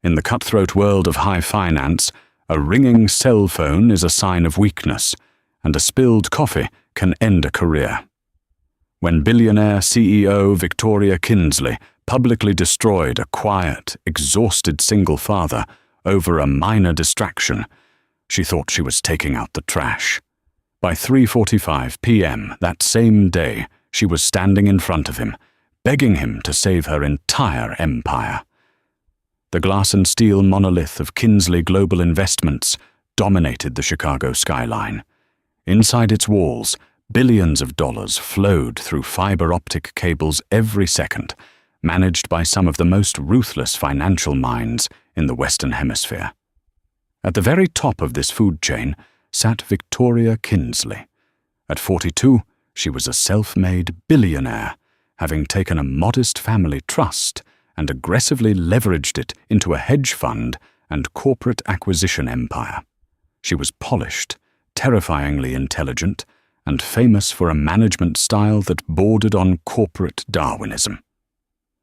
In the cutthroat world of high finance, a ringing cell phone is a sign of weakness, and a spilled coffee can end a career. When billionaire CEO Victoria Kinsley publicly destroyed a quiet, exhausted single father over a minor distraction, she thought she was taking out the trash. By 3:45 p.m. that same day, she was standing in front of him, begging him to save her entire empire. The glass and steel monolith of Kinsley Global Investments dominated the Chicago skyline. Inside its walls, billions of dollars flowed through fiber optic cables every second, managed by some of the most ruthless financial minds in the Western Hemisphere. At the very top of this food chain sat Victoria Kinsley. At 42, she was a self-made billionaire, having taken a modest family trust and aggressively leveraged it into a hedge fund and corporate acquisition empire. She was polished, terrifyingly intelligent, and famous for a management style that bordered on corporate Darwinism.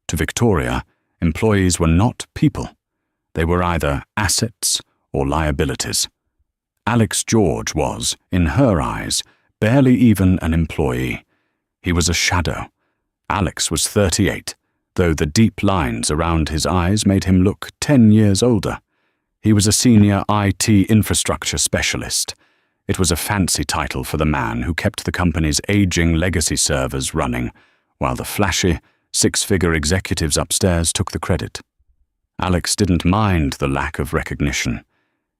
To Victoria, employees were not people. They were either assets or liabilities. Alex George was, in her eyes, barely even an employee. He was a shadow. Alex was 38, though the deep lines around his eyes made him look 10 years older. He was a senior IT infrastructure specialist. It was a fancy title for the man who kept the company's aging legacy servers running, while the flashy, six-figure executives upstairs took the credit. Alex didn't mind the lack of recognition.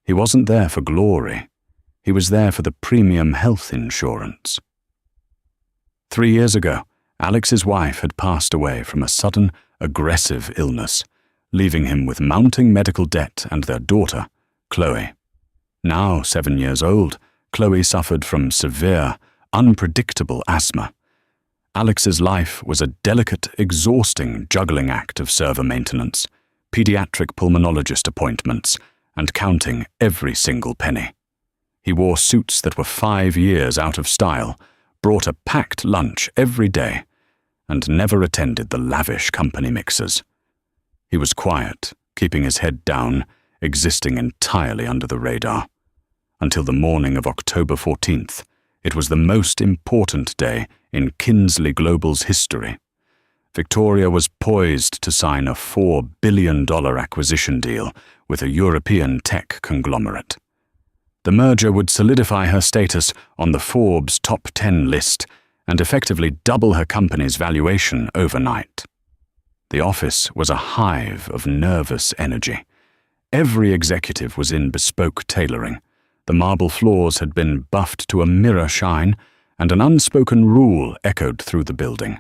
He wasn't there for glory. He was there for the premium health insurance. 3 years ago, Alex's wife had passed away from a sudden, aggressive illness, leaving him with mounting medical debt and their daughter, Chloe. Now 7 years old, Chloe suffered from severe, unpredictable asthma. Alex's life was a delicate, exhausting juggling act of server maintenance, pediatric pulmonologist appointments, and counting every single penny. He wore suits that were 5 years out of style, brought a packed lunch every day, and never attended the lavish company mixers. He was quiet, keeping his head down, existing entirely under the radar. Until the morning of October 14th, it was the most important day in Kinsley Global's history. Victoria was poised to sign a $4 billion acquisition deal with a European tech conglomerate. The merger would solidify her status on the Forbes top 10 list and effectively double her company's valuation overnight. The office was a hive of nervous energy. Every executive was in bespoke tailoring. The marble floors had been buffed to a mirror shine, and an unspoken rule echoed through the building.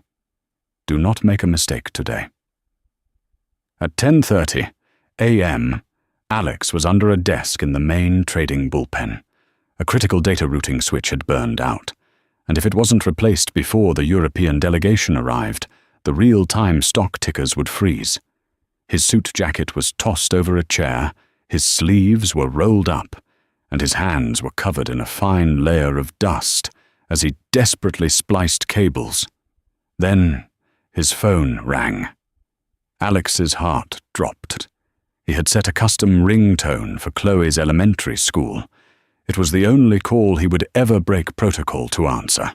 Do not make a mistake today. At 10:30 a.m., Alex was under a desk in the main trading bullpen. A critical data routing switch had burned out, and if it wasn't replaced before the European delegation arrived, the real-time stock tickers would freeze. His suit jacket was tossed over a chair, his sleeves were rolled up, and his hands were covered in a fine layer of dust as he desperately spliced cables. Then his phone rang. Alex's heart dropped. He had set a custom ringtone for Chloe's elementary school. It was the only call he would ever break protocol to answer.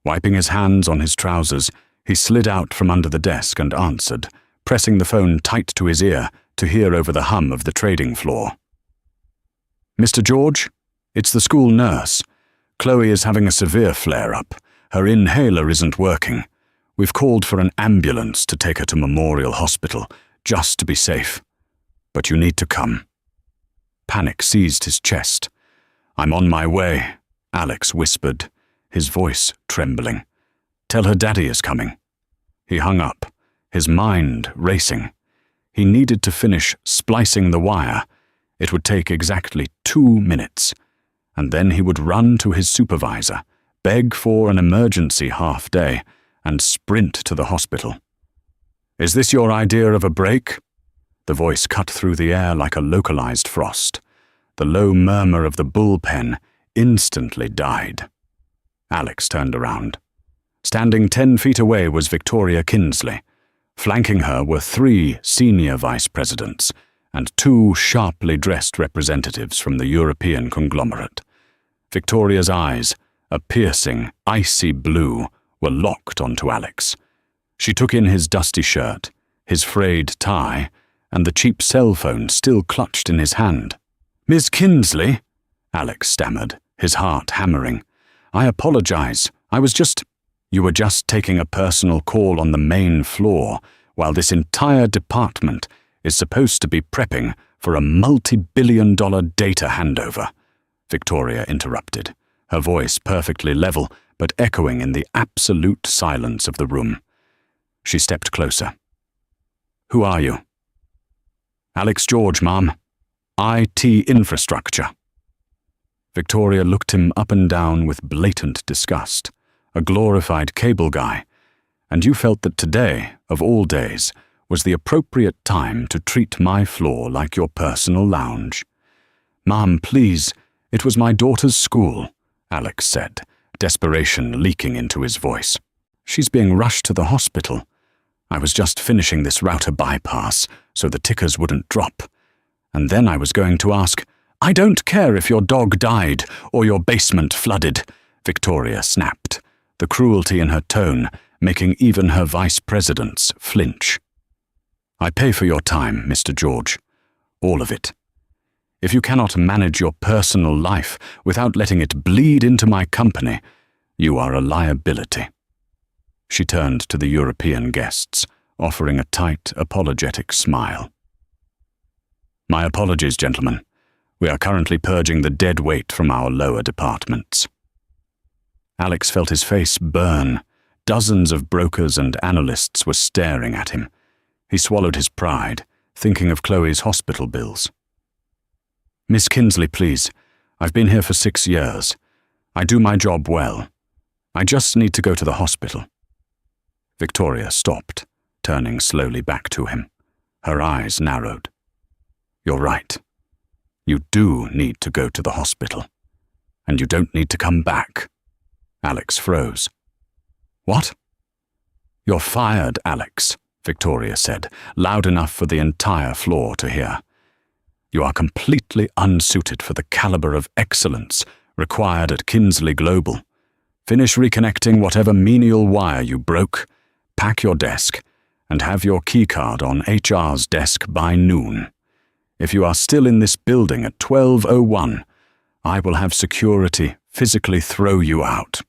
Wiping his hands on his trousers, he slid out from under the desk and answered, pressing the phone tight to his ear to hear over the hum of the trading floor. "Mr. George, it's the school nurse. Chloe is having a severe flare-up. Her inhaler isn't working. We've called for an ambulance to take her to Memorial Hospital, just to be safe. But you need to come." Panic seized his chest. "I'm on my way," Alex whispered, his voice trembling. "Tell her Daddy is coming." He hung up, his mind racing. He needed to finish splicing the wire. It would take exactly 2 minutes, and then he would run to his supervisor, beg for an emergency half-day, and sprint to the hospital. "Is this your idea of a break?" The voice cut through the air like a localized frost. The low murmur of the bullpen instantly died. Alex turned around. Standing 10 feet away was Victoria Kinsley. Flanking her were 3 senior vice presidents, and two sharply dressed representatives from the European conglomerate. Victoria's eyes, a piercing, icy blue, were locked onto Alex. She took in his dusty shirt, his frayed tie, and the cheap cell phone still clutched in his hand. "Miss Kinsley," Alex stammered, his heart hammering. "I apologize. You were just taking a personal call on the main floor, while this entire department is supposed to be prepping for a multi-billion-dollar data handover," Victoria interrupted, her voice perfectly level but echoing in the absolute silence of the room. She stepped closer. "Who are you?" "Alex George, ma'am. IT infrastructure." Victoria looked him up and down with blatant disgust. A glorified cable guy, and you felt that today, of all days, was the appropriate time to treat my floor like your personal lounge. "Ma'am, please, it was my daughter's school," Alex said, desperation leaking into his voice. "She's being rushed to the hospital. I was just finishing this router bypass so the tickers wouldn't drop. And then I was going to ask, 'I don't care if your dog died or your basement flooded,'" Victoria snapped, the cruelty in her tone making even her vice presidents flinch. "I pay for your time, Mr. George. All of it. If you cannot manage your personal life without letting it bleed into my company, you are a liability." She turned to the European guests, offering a tight, apologetic smile. "My apologies, gentlemen. We are currently purging the dead weight from our lower departments." Alex felt his face burn. Dozens of brokers and analysts were staring at him. He swallowed his pride, thinking of Chloe's hospital bills. "Miss Kinsley, please. I've been here for 6 years. I do my job well. I just need to go to the hospital." Victoria stopped, turning slowly back to him. Her eyes narrowed. "You're right. You do need to go to the hospital. And you don't need to come back." Alex froze. "What?" "You're fired, Alex," Victoria said, loud enough for the entire floor to hear. "You are completely unsuited for the caliber of excellence required at Kinsley Global. Finish reconnecting whatever menial wire you broke, pack your desk, and have your keycard on HR's desk by noon. If you are still in this building at 12:01, I will have security physically throw you out."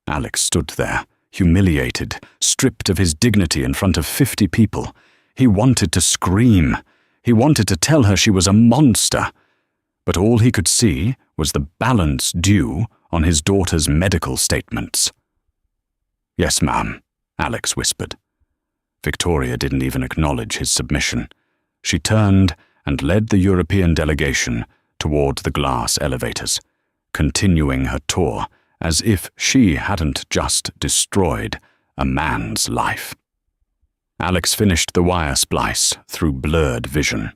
Alex stood there, humiliated, stripped of his dignity in front of 50 people. He wanted to scream. He wanted to tell her she was a monster. But all he could see was the balance due on his daughter's medical statements. "Yes, ma'am," Alex whispered. Victoria didn't even acknowledge his submission. She turned and led the European delegation toward the glass elevators, continuing her tour as if she hadn't just destroyed a man's life. Alex finished the wire splice through blurred vision.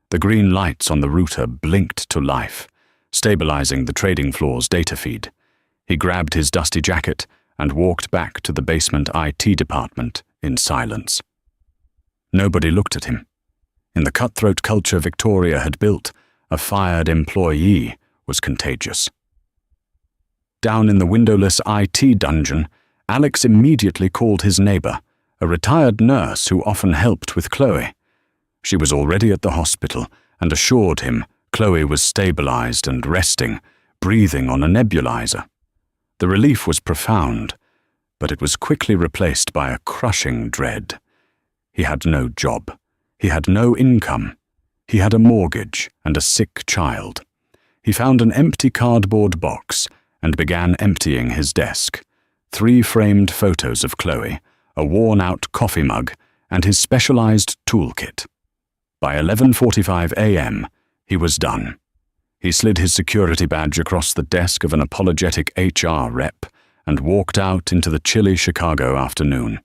The green lights on the router blinked to life, stabilizing the trading floor's data feed. He grabbed his dusty jacket and walked back to the basement IT department in silence. Nobody looked at him. In the cutthroat culture Victoria had built, a fired employee was contagious. Down in the windowless IT dungeon, Alex immediately called his neighbor, a retired nurse who often helped with Chloe. She was already at the hospital and assured him Chloe was stabilized and resting, breathing on a nebulizer. The relief was profound, but it was quickly replaced by a crushing dread. He had no job. He had no income. He had a mortgage and a sick child. He found an empty cardboard box and began emptying his desk. 3 framed photos of Chloe, a worn-out coffee mug, and his specialized toolkit. By 11:45 a.m., he was done. He slid his security badge across the desk of an apologetic HR rep and walked out into the chilly Chicago afternoon.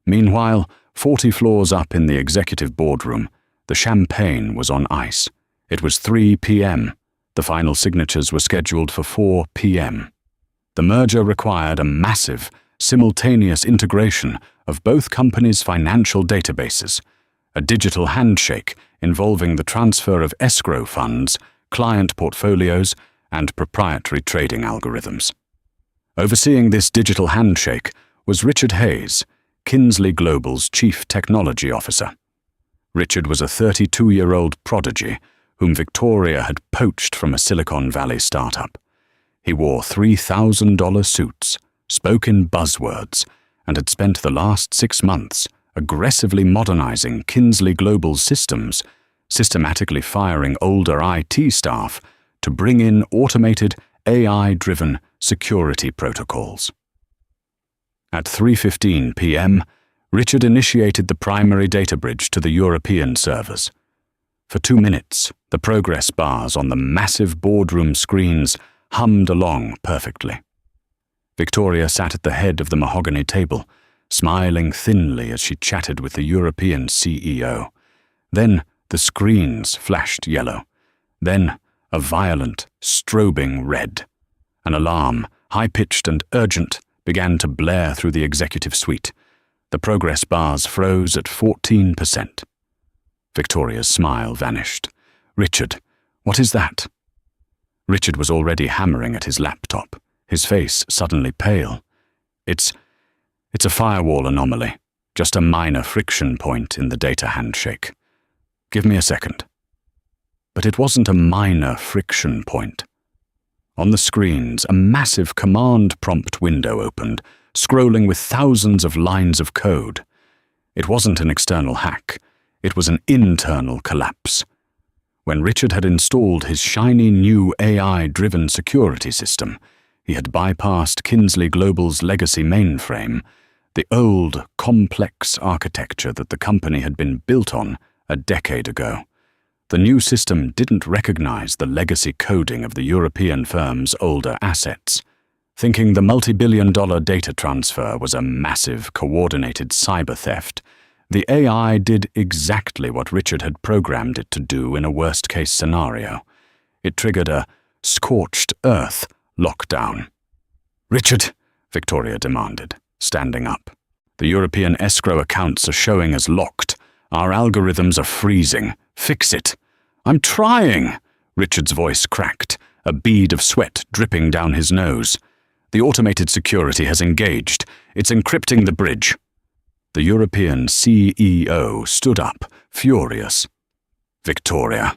Meanwhile, 40 floors up in the executive boardroom, the champagne was on ice. It was 3 p.m. The final signatures were scheduled for 4 p.m. The merger required a massive, simultaneous integration of both companies' financial databases, a digital handshake involving the transfer of escrow funds, client portfolios, and proprietary trading algorithms. Overseeing this digital handshake was Richard Hayes, Kinsley Global's Chief Technology Officer. Richard was a 32-year-old prodigy whom Victoria had poached from a Silicon Valley startup. He wore $3,000 suits, spoke in buzzwords, and had spent the last 6 months aggressively modernizing Kinsley Global's systems, systematically firing older IT staff to bring in automated, AI-driven security protocols. At 3:15 p.m., Richard initiated the primary data bridge to the European servers. For 2 minutes, the progress bars on the massive boardroom screens hummed along perfectly. Victoria sat at the head of the mahogany table, smiling thinly as she chatted with the European CEO. Then the screens flashed yellow. Then a violent, strobing red. An alarm, high-pitched and urgent, began to blare through the executive suite. The progress bars froze at 14%. Victoria's smile vanished. "Richard, what is that?" Richard was already hammering at his laptop, his face suddenly pale. It's a firewall anomaly, just a minor friction point in the data handshake. Give me a second." But it wasn't a minor friction point. On the screens, a massive command prompt window opened, scrolling with thousands of lines of code. It wasn't an external hack. It was an internal collapse. When Richard had installed his shiny new AI-driven security system, he had bypassed Kinsley Global's legacy mainframe, the old, complex architecture that the company had been built on a decade ago. The new system didn't recognize the legacy coding of the European firm's older assets. Thinking the multi-billion-dollar data transfer was a massive, coordinated cyber theft, the AI did exactly what Richard had programmed it to do in a worst-case scenario. It triggered a scorched earth lockdown. "Richard," Victoria demanded, standing up. "The European escrow accounts are showing as locked. Our algorithms are freezing. Fix it." "I'm trying," Richard's voice cracked, a bead of sweat dripping down his nose. "The automated security has engaged. It's encrypting the bridge." The European CEO stood up, furious. "Victoria,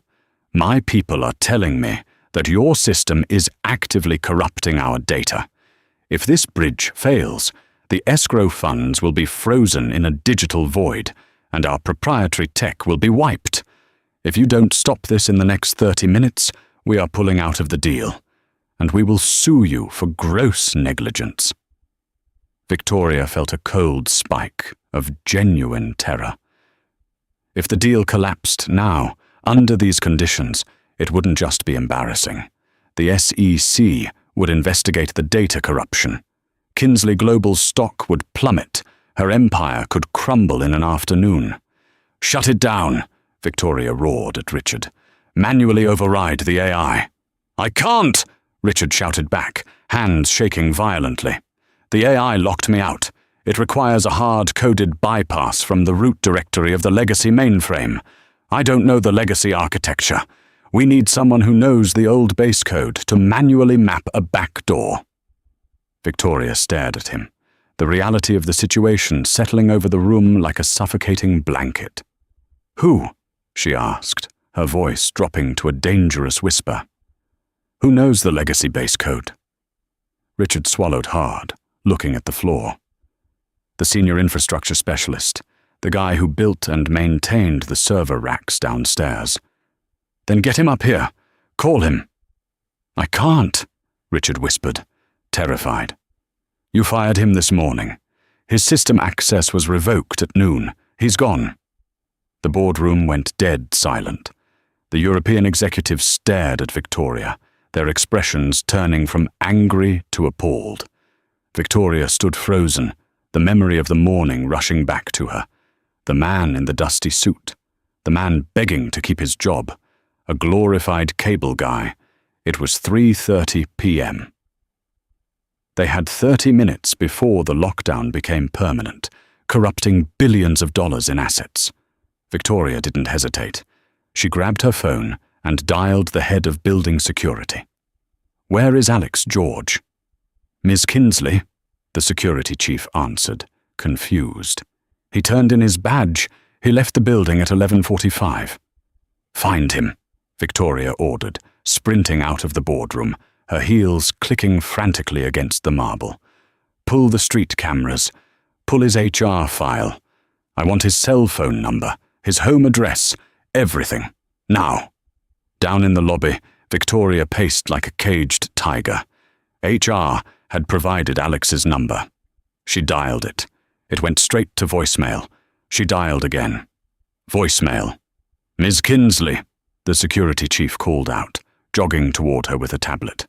my people are telling me that your system is actively corrupting our data. If this bridge fails, the escrow funds will be frozen in a digital void, and our proprietary tech will be wiped. If you don't stop this in the next 30 minutes, we are pulling out of the deal, and we will sue you for gross negligence." Victoria felt a cold spike of genuine terror. If the deal collapsed now, under these conditions, it wouldn't just be embarrassing. The SEC would investigate the data corruption. Kinsley Global's stock would plummet. Her empire could crumble in an afternoon. "Shut it down," Victoria roared at Richard. "Manually override the AI." "I can't," Richard shouted back, hands shaking violently. "The AI locked me out. It requires a hard-coded bypass from the root directory of the legacy mainframe. I don't know the legacy architecture. We need someone who knows the old base code to manually map a backdoor." Victoria stared at him, the reality of the situation settling over the room like a suffocating blanket. "Who?" she asked, her voice dropping to a dangerous whisper. "Who knows the legacy base code?" Richard swallowed hard, looking at the floor. "The senior infrastructure specialist, the guy who built and maintained the server racks downstairs." "Then get him up here. Call him." "I can't," Richard whispered, terrified. "You fired him this morning. His system access was revoked at noon. He's gone." The boardroom went dead silent. The European executives stared at Victoria, their expressions turning from angry to appalled. Victoria stood frozen, the memory of the morning rushing back to her. The man in the dusty suit, the man begging to keep his job, a glorified cable guy. It was 3:30 p.m. They had 30 minutes before the lockdown became permanent, corrupting billions of dollars in assets. Victoria didn't hesitate. She grabbed her phone and dialed the head of building security. "Where is Alex George?" "Ms. Kinsley," the security chief answered, confused. "He turned in his badge. He left the building at 11:45. "Find him," Victoria ordered, sprinting out of the boardroom, her heels clicking frantically against the marble. "Pull the street cameras. Pull his HR file. I want his cell phone number, his home address, everything. Now." Down in the lobby, Victoria paced like a caged tiger. HR had provided Alex's number. She dialed it. It went straight to voicemail. She dialed again. Voicemail. "Ms. Kinsley," the security chief called out, jogging toward her with a tablet.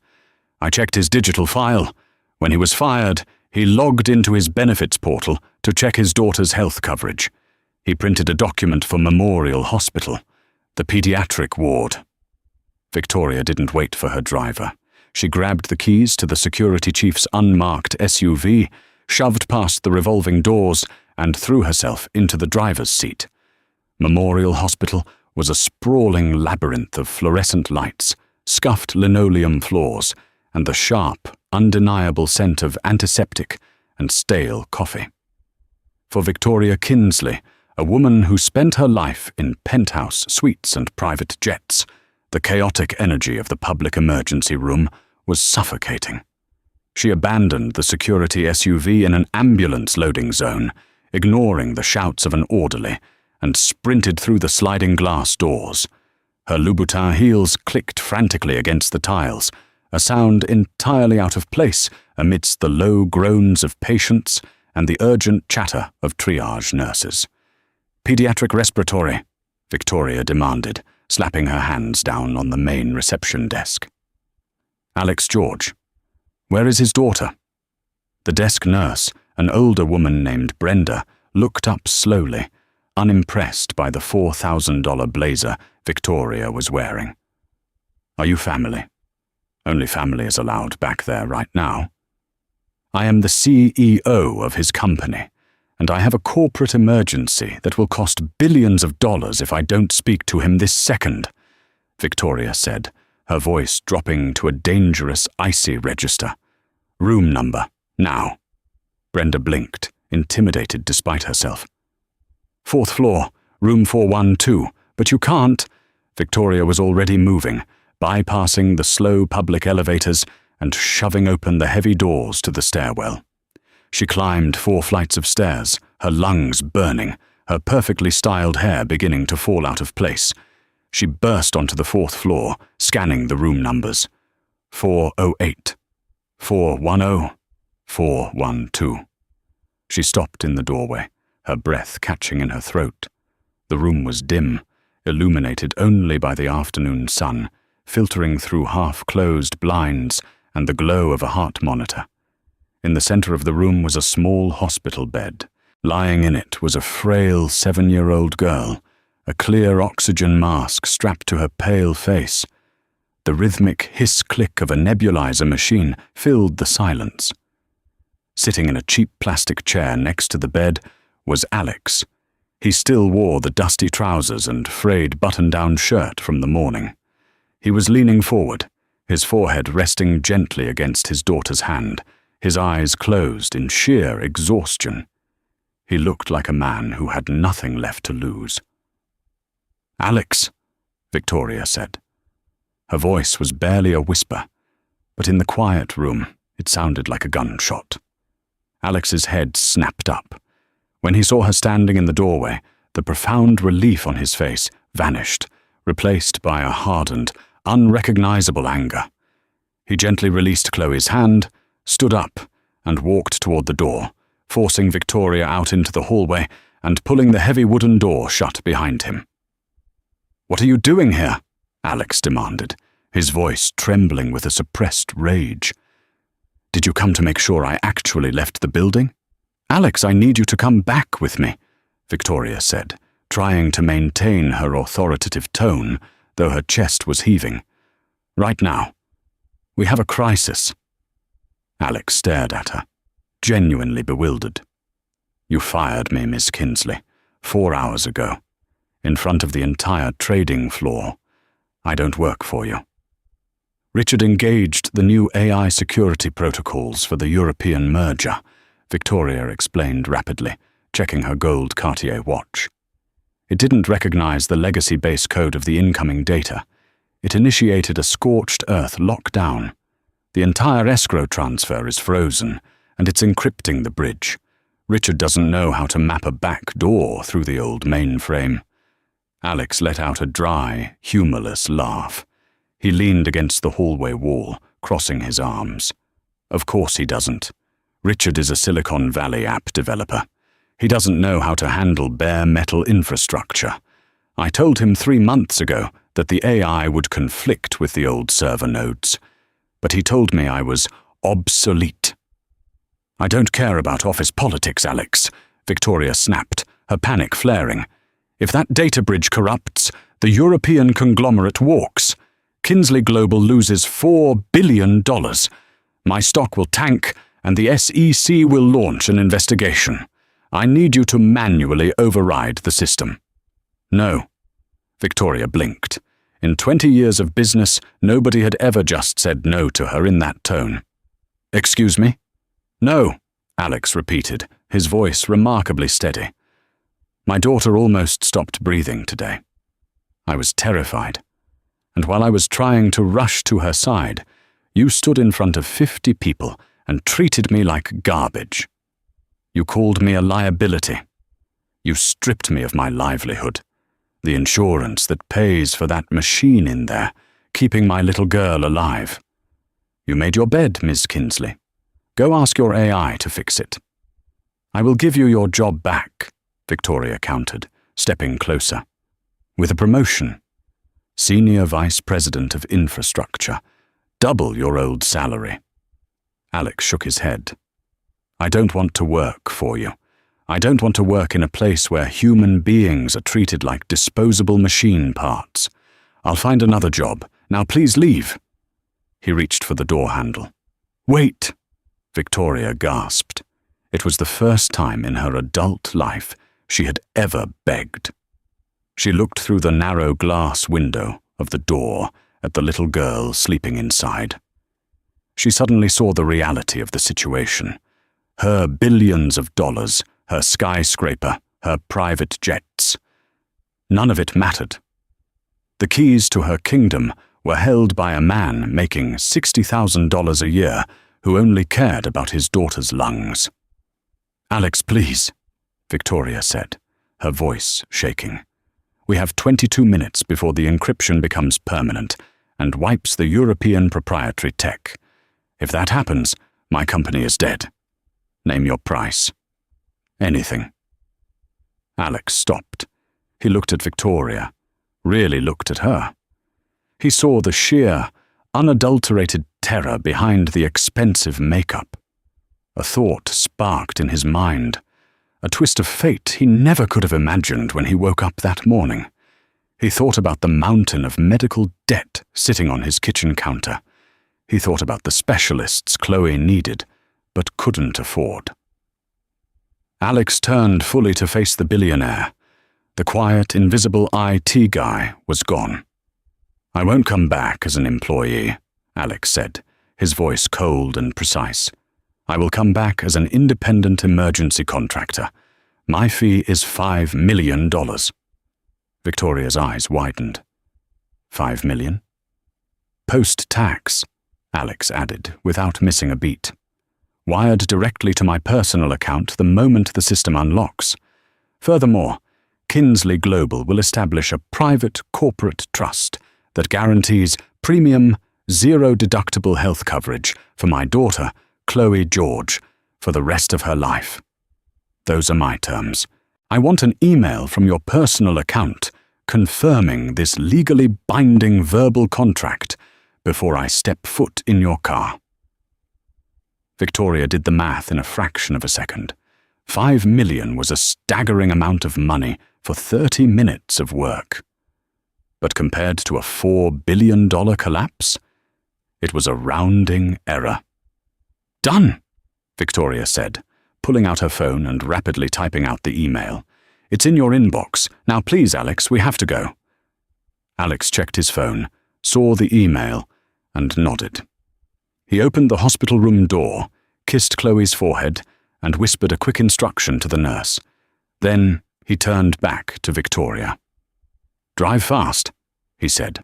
"I checked his digital file. When he was fired, he logged into his benefits portal to check his daughter's health coverage. He printed a document for Memorial Hospital, the pediatric ward." Victoria didn't wait for her driver. She grabbed the keys to the security chief's unmarked SUV, shoved past the revolving doors, and threw herself into the driver's seat. Memorial Hospital was a sprawling labyrinth of fluorescent lights, scuffed linoleum floors, and the sharp, undeniable scent of antiseptic and stale coffee. For Victoria Kinsley, a woman who spent her life in penthouse suites and private jets, the chaotic energy of the public emergency room was suffocating. She abandoned the security SUV in an ambulance loading zone, ignoring the shouts of an orderly, and sprinted through the sliding glass doors. Her Louboutin heels clicked frantically against the tiles, a sound entirely out of place amidst the low groans of patients and the urgent chatter of triage nurses. "Pediatric respiratory," Victoria demanded, slapping her hands down on the main reception desk. "Alex George. Where is his daughter?" The desk nurse, an older woman named Brenda, looked up slowly, unimpressed by the $4,000 blazer Victoria was wearing. "Are you family?" "Only family is allowed back there right now." "I am the CEO of his company, and I have a corporate emergency that will cost billions of dollars if I don't speak to him this second," Victoria said, her voice dropping to a dangerous, icy register. "Room number, now." Brenda blinked, intimidated despite herself. "4th floor, room 412, but you can't." Victoria was already moving, bypassing the slow public elevators and shoving open the heavy doors to the stairwell. She climbed 4 flights of stairs, her lungs burning, her perfectly styled hair beginning to fall out of place. She burst onto the 4th floor, scanning the room numbers. 408, 410, 412. She stopped in the doorway, her breath catching in her throat. The room was dim, illuminated only by the afternoon sun, filtering through half-closed blinds and the glow of a heart monitor. In the center of the room was a small hospital bed. Lying in it was a frail 7-year-old girl, a clear oxygen mask strapped to her pale face. The rhythmic hiss-click of a nebulizer machine filled the silence. Sitting in a cheap plastic chair next to the bed was Alex. He still wore the dusty trousers and frayed button-down shirt from the morning. He was leaning forward, his forehead resting gently against his daughter's hand, his eyes closed in sheer exhaustion. He looked like a man who had nothing left to lose. "Alex," Victoria said. Her voice was barely a whisper, but in the quiet room it sounded like a gunshot. Alex's head snapped up. When he saw her standing in the doorway, the profound relief on his face vanished, replaced by a hardened, unrecognizable anger. He gently released Chloe's hand, stood up, and walked toward the door, forcing Victoria out into the hallway and pulling the heavy wooden door shut behind him. "What are you doing here?" Alex demanded, his voice trembling with a suppressed rage. "Did you come to make sure I actually left the building?" "Alex, I need you to come back with me," Victoria said, trying to maintain her authoritative tone, though her chest was heaving. "Right now. We have a crisis." Alex stared at her, genuinely bewildered. "You fired me, Miss Kinsley, 4 hours ago. in front of the entire trading floor. I don't work for you. Richard engaged the new AI security protocols for the European merger, Victoria explained rapidly, checking her gold Cartier watch. It didn't recognize the legacy base code of the incoming data. It initiated a scorched earth lockdown. The entire escrow transfer is frozen, and it's encrypting the bridge. Richard doesn't know how to map a back door through the old mainframe. Alex let out a dry, humorless laugh. He leaned against the hallway wall, crossing his arms. Of course he doesn't. Richard is a Silicon Valley app developer. He doesn't know how to handle bare metal infrastructure. I told him 3 months ago that the AI would conflict with the old server nodes, but he told me I was obsolete. I don't care about office politics, Alex, Victoria snapped, her panic flaring. If that data bridge corrupts, the European conglomerate walks. Kinsley Global loses $4 billion. My stock will tank, and the SEC will launch an investigation. I need you to manually override the system. No. Victoria blinked. In 20 years of business, nobody had ever just said no to her in that tone. Excuse me? No, Alex repeated, his voice remarkably steady. My daughter almost stopped breathing today. I was terrified. And while I was trying to rush to her side, you stood in front of 50 people and treated me like garbage. You called me a liability. You stripped me of my livelihood, the insurance that pays for that machine in there, keeping my little girl alive. You made your bed, Ms. Kinsley. Go ask your AI to fix it. I will give you your job back, Victoria countered, stepping closer. With a promotion. Senior Vice President of Infrastructure. Double your old salary. Alex shook his head. I don't want to work for you. I don't want to work in a place where human beings are treated like disposable machine parts. I'll find another job. Now please leave. He reached for the door handle. Wait, Victoria gasped. It was the first time in her adult life she had ever begged. She looked through the narrow glass window of the door at the little girl sleeping inside. She suddenly saw the reality of the situation. Her billions of dollars, her skyscraper, her private jets. None of it mattered. The keys to her kingdom were held by a man making $60,000 a year who only cared about his daughter's lungs. Alex, please, Victoria said, her voice shaking. We have 22 minutes before the encryption becomes permanent and wipes the European proprietary tech. If that happens, my company is dead. Name your price. Anything. Alex stopped. He looked at Victoria, really looked at her. He saw the sheer, unadulterated terror behind the expensive makeup. A thought sparked in his mind, a twist of fate he never could have imagined when he woke up that morning. He thought about the mountain of medical debt sitting on his kitchen counter. He thought about the specialists Chloe needed, but couldn't afford. Alex turned fully to face the billionaire. The quiet, invisible IT guy was gone. I won't come back as an employee, Alex said, his voice cold and precise. I will come back as an independent emergency contractor. My fee is $5 million. Victoria's eyes widened. $5 million? Post-tax, Alex added, without missing a beat. Wired directly to my personal account the moment the system unlocks. Furthermore, Kinsley Global will establish a private corporate trust that guarantees premium, zero-deductible health coverage for my daughter, Chloe George, for the rest of her life. Those are my terms. I want an email from your personal account confirming this legally binding verbal contract before I step foot in your car. Victoria did the math in a fraction of a second. $5 million was a staggering amount of money for 30 minutes of work. But compared to a $4 billion collapse, it was a rounding error. Done, Victoria said, pulling out her phone and rapidly typing out the email. It's in your inbox. Now please, Alex, we have to go. Alex checked his phone, saw the email, and nodded. He opened the hospital room door, kissed Chloe's forehead, and whispered a quick instruction to the nurse. Then he turned back to Victoria. "Drive fast," he said.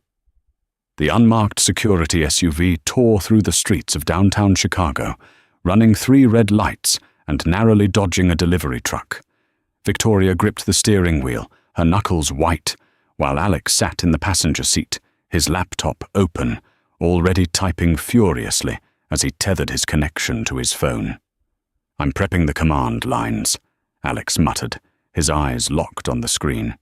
The unmarked security SUV tore through the streets of downtown Chicago, running 3 red lights and narrowly dodging a delivery truck. Victoria gripped the steering wheel, her knuckles white, while Alex sat in the passenger seat, his laptop open, already typing furiously as he tethered his connection to his phone. "I'm prepping the command lines," Alex muttered, his eyes locked on the screen.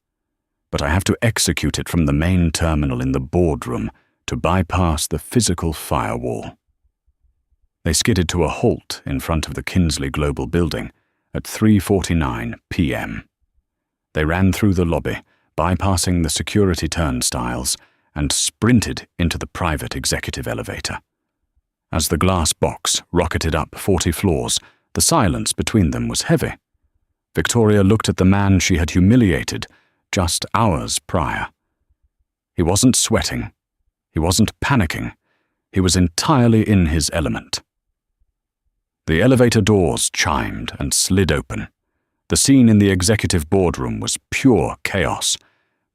"But I have to execute it from the main terminal in the boardroom to bypass the physical firewall." They skidded to a halt in front of the Kinsley Global building at 3:49 p.m. They ran through the lobby, bypassing the security turnstiles, and sprinted into the private executive elevator. As the glass box rocketed up 40 floors, the silence between them was heavy. Victoria looked at the man she had humiliated just hours prior. He wasn't sweating. He wasn't panicking. He was entirely in his element. The elevator doors chimed and slid open. The scene in the executive boardroom was pure chaos.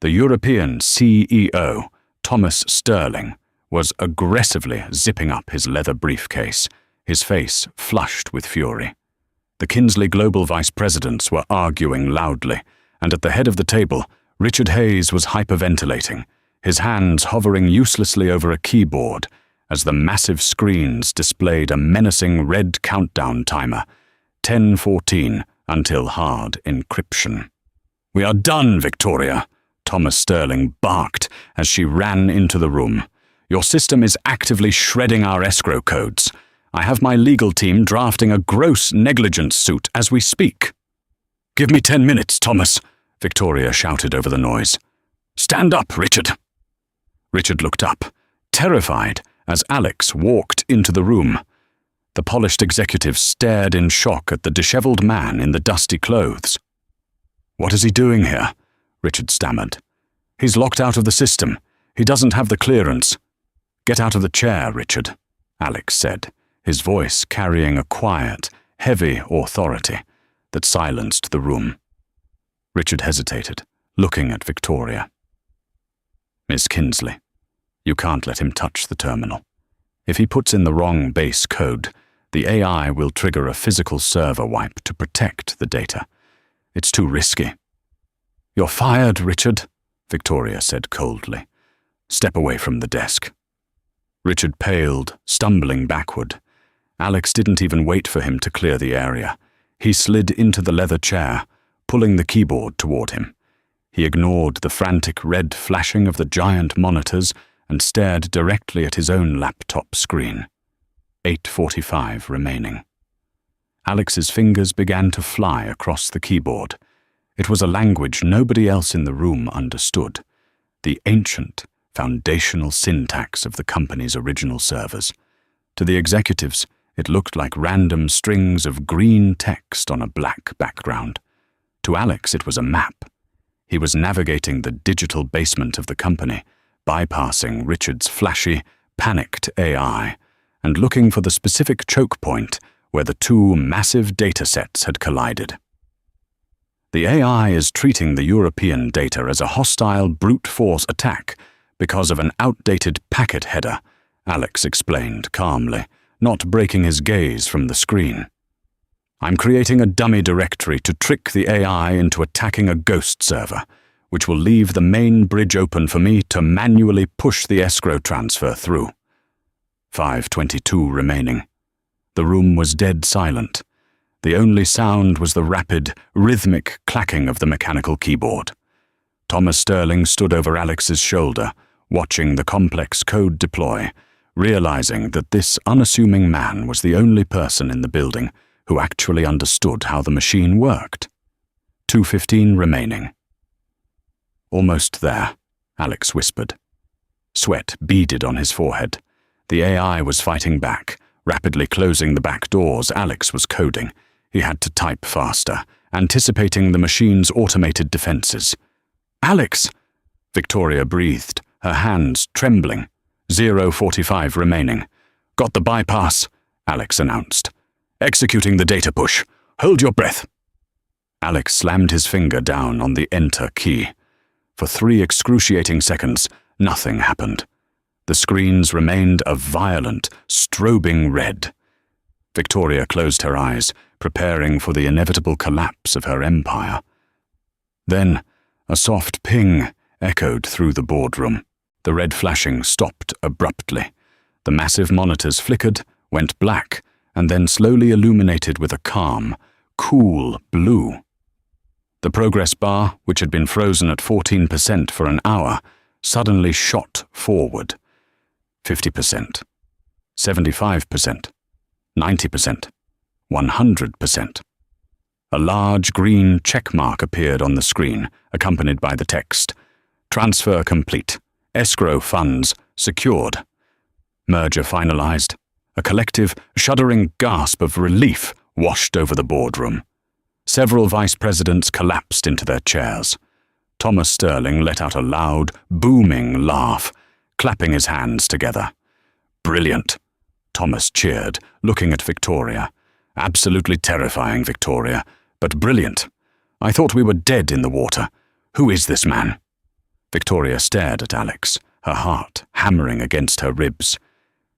The European CEO, Thomas Sterling, was aggressively zipping up his leather briefcase, his face flushed with fury. The Kinsley Global vice presidents were arguing loudly, and at the head of the table, Richard Hayes was hyperventilating, his hands hovering uselessly over a keyboard as the massive screens displayed a menacing red countdown timer, 10:14 until hard encryption. "We are done, Victoria," Thomas Sterling barked as she ran into the room. "Your system is actively shredding our escrow codes. I have my legal team drafting a gross negligence suit as we speak." "Give me 10 minutes, Thomas," Victoria shouted over the noise. "Stand up, Richard." Richard looked up, terrified, as Alex walked into the room. The polished executive stared in shock at the disheveled man in the dusty clothes. "What is he doing here?" Richard stammered. "He's locked out of the system. He doesn't have the clearance." "Get out of the chair, Richard," Alex said, his voice carrying a quiet, heavy authority that silenced the room. Richard hesitated, looking at Victoria. "Miss Kinsley, you can't let him touch the terminal. If he puts in the wrong base code, the AI will trigger a physical server wipe to protect the data. It's too risky." "You're fired, Richard," Victoria said coldly. "Step away from the desk." Richard paled, stumbling backward. Alex didn't even wait for him to clear the area. He slid into the leather chair, pulling the keyboard toward him. He ignored the frantic red flashing of the giant monitors and stared directly at his own laptop screen. 8:45 remaining. Alex's fingers began to fly across the keyboard. It was a language nobody else in the room understood, the ancient, foundational syntax of the company's original servers. To the executives, it looked like random strings of green text on a black background. To Alex, it was a map. He was navigating the digital basement of the company, bypassing Richard's flashy, panicked AI, and looking for the specific choke point where the two massive datasets had collided. "The AI is treating the European data as a hostile brute force attack because of an outdated packet header," Alex explained calmly, not breaking his gaze from the screen. "I'm creating a dummy directory to trick the AI into attacking a ghost server, which will leave the main bridge open for me to manually push the escrow transfer through." 5:22 remaining. The room was dead silent. The only sound was the rapid, rhythmic clacking of the mechanical keyboard. Thomas Sterling stood over Alex's shoulder, watching the complex code deploy, realizing that this unassuming man was the only person in the building who actually understood how the machine worked. 2:15 remaining. "Almost there," Alex whispered. Sweat beaded on his forehead. The AI was fighting back, rapidly closing the back doors Alex was coding. He had to type faster, anticipating the machine's automated defenses. "Alex!" Victoria breathed, her hands trembling. 0:45 remaining. "Got the bypass," Alex announced. "Executing the data push. Hold your breath." Alex slammed his finger down on the enter key. For 3 excruciating seconds, nothing happened. The screens remained a violent, strobing red. Victoria closed her eyes, preparing for the inevitable collapse of her empire. Then, a soft ping echoed through the boardroom. The red flashing stopped abruptly. The massive monitors flickered, went black, and then slowly illuminated with a calm, cool blue. The progress bar, which had been frozen at 14% for an hour, suddenly shot forward. 50%, 75%, 90%, 100%. A large green check mark appeared on the screen, accompanied by the text, "Transfer complete. Escrow funds secured." Merger finalized. A collective, shuddering gasp of relief washed over the boardroom. Several vice presidents collapsed into their chairs. Thomas Sterling let out a loud, booming laugh, clapping his hands together. "Brilliant," Thomas cheered, looking at Victoria. "Absolutely terrifying, Victoria, but brilliant. I thought we were dead in the water. Who is this man?" Victoria stared at Alex, her heart hammering against her ribs.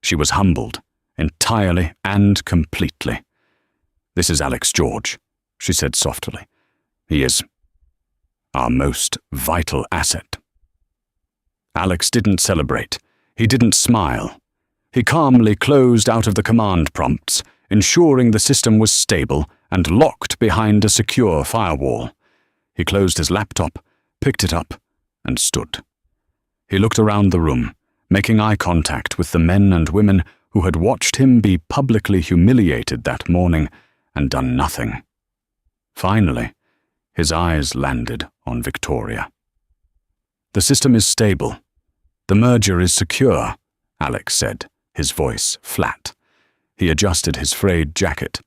She was humbled, entirely and completely. "This is Alex George," she said softly. "He is our most vital asset." Alex didn't celebrate. He didn't smile. He calmly closed out of the command prompts, ensuring the system was stable and locked behind a secure firewall. He closed his laptop, picked it up, and stood. He looked around the room, making eye contact with the men and women who had watched him be publicly humiliated that morning and done nothing. Finally, his eyes landed on Victoria. "The system is stable. The merger is secure," Alex said, his voice flat. He adjusted his frayed jacket.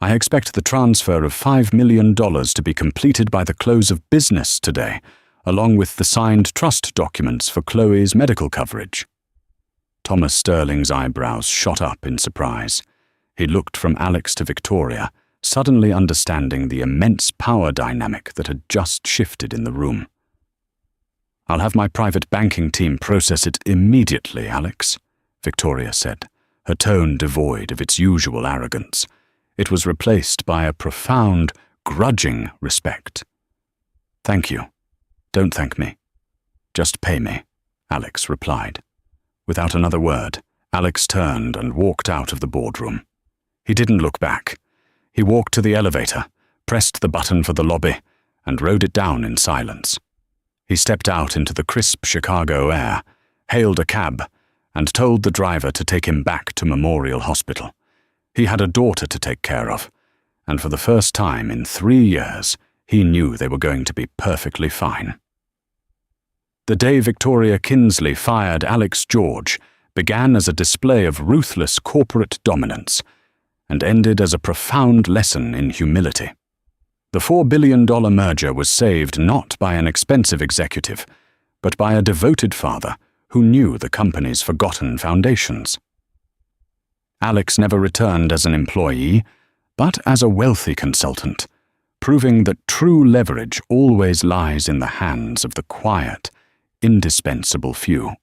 "I expect the transfer of $5 million to be completed by the close of business today, along with the signed trust documents for Chloe's medical coverage." Thomas Sterling's eyebrows shot up in surprise. He looked from Alex to Victoria, suddenly understanding the immense power dynamic that had just shifted in the room. "I'll have my private banking team process it immediately, Alex," Victoria said, her tone devoid of its usual arrogance. It was replaced by a profound, grudging respect. "Thank you. Don't thank me. Just pay me," Alex replied. Without another word, Alex turned and walked out of the boardroom. He didn't look back. He walked to the elevator, pressed the button for the lobby, and rode it down in silence. He stepped out into the crisp Chicago air, hailed a cab, and told the driver to take him back to Memorial Hospital. He had a daughter to take care of, and for the first time in 3 years, he knew they were going to be perfectly fine. The day Victoria Kinsley fired Alex George began as a display of ruthless corporate dominance and ended as a profound lesson in humility. The $4 billion merger was saved not by an expensive executive, but by a devoted father who knew the company's forgotten foundations. Alex never returned as an employee, but as a wealthy consultant, proving that true leverage always lies in the hands of the quiet, indispensable few.